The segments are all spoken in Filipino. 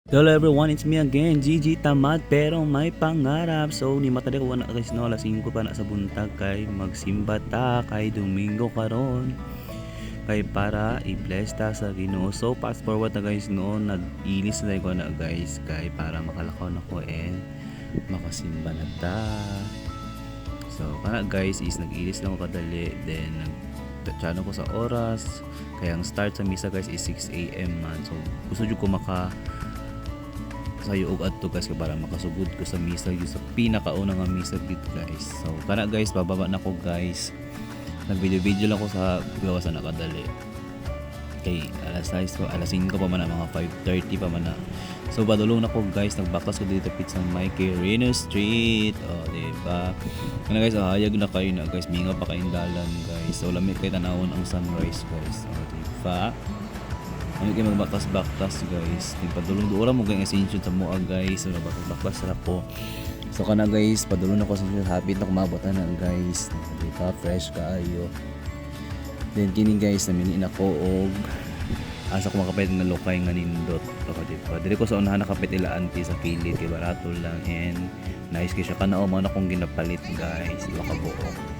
Hello everyone, it's me again, Gigi Tamad pero may pangarap. So ni matali ko na guys no, alas 5 pa na sa buntag kay magsimba ta kay Domingo karon. Kay para i-bless ta sa Ginoo. So fast forward na guys no, nag-ilis na ko na guys kay para makalakaw na ko and makasimba na ta. So kana guys is nag-ilis lang ko kadali, then nag-channel ko sa oras. Kaya ang start sa misa guys is 6 AM man. So gusto jud ko sayo og adto guys para makasugod ko sa misa yung sa pinakauna nga misa dito guys. So kana guys, bababa na ko guys. Nag-video lang ko sa gawas na nakadali. Kay alas 5 pa man na, mga 5:30 pa man na. So badulong na ko guys, nagbaklas ko dito pizza Mikey Reno Street. Oh, diba? Kana guys, hayag na kayo na guys, minga pa kayong dalan guys. So lamig kay tanawon ang sunrise guys. Oh, diba? Ano kayo magbaktas guys. Padulong doon mo kayong ascension sa mua guys. So nagbaktas na po. So kana guys, padulong ako sa habit na kumabot na guys. Diba? Fresh kaayo. Then kini guys, naminin ako og asa ko makapit na lokay nga nindot. So diba? Dili ko sa unahan nakapit ila anti sa kilid kay barato lang and nice kay siya kana o man akong ginapalit guys. Iwa ka buok.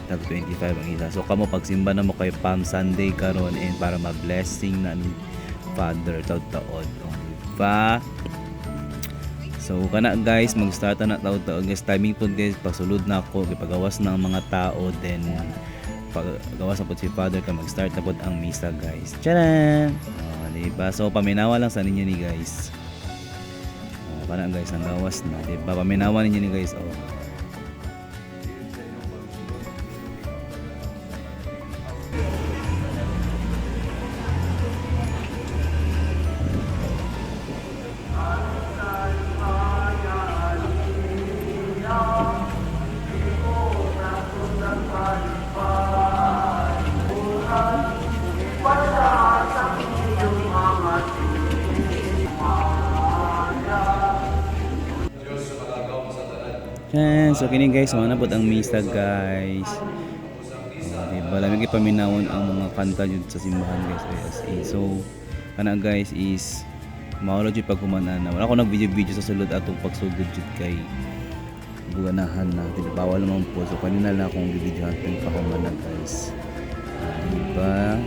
Tag 25 ang isa. So kamo pagsimba na mo kay Palm Sunday karon and para ma-blessing na ni Father taud-taod. Diba? So kana guys, mag-start na taud-taod guys. Timing po guys, pasulod na ako gipagawas ng mga tao, then pagawas na po si Father ka mag-start na po ang misa guys. Tcharan! Diba? So paminawa lang sa ninyo ni guys. Kana guys, ang gawas na. Diba? Paminawa ninyo ni guys. So kini guys, mana pod ang misa guys. Diba, lamig ipaminawon ang mga kanta jud sa simbahan guys. So kana guys is maulo jud paghumanan na. Wala ko nag video sa sulod atong pagsugod jud kay guganahan na. Diba, bawal naman po. So kanina lang akong bibidyohan tong pahumanan guys. Diba?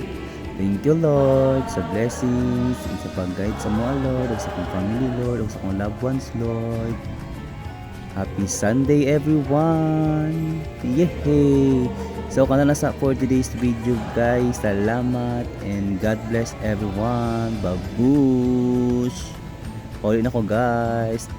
Thank you Lord sa blessings, sa pag-guide sa mga Lord, sa akong family Lord, sa akong loved ones Lord. Happy Sunday everyone! Yehey! So kana na sa for today's video guys. Salamat and God bless everyone. Babush! Paulit na ko guys.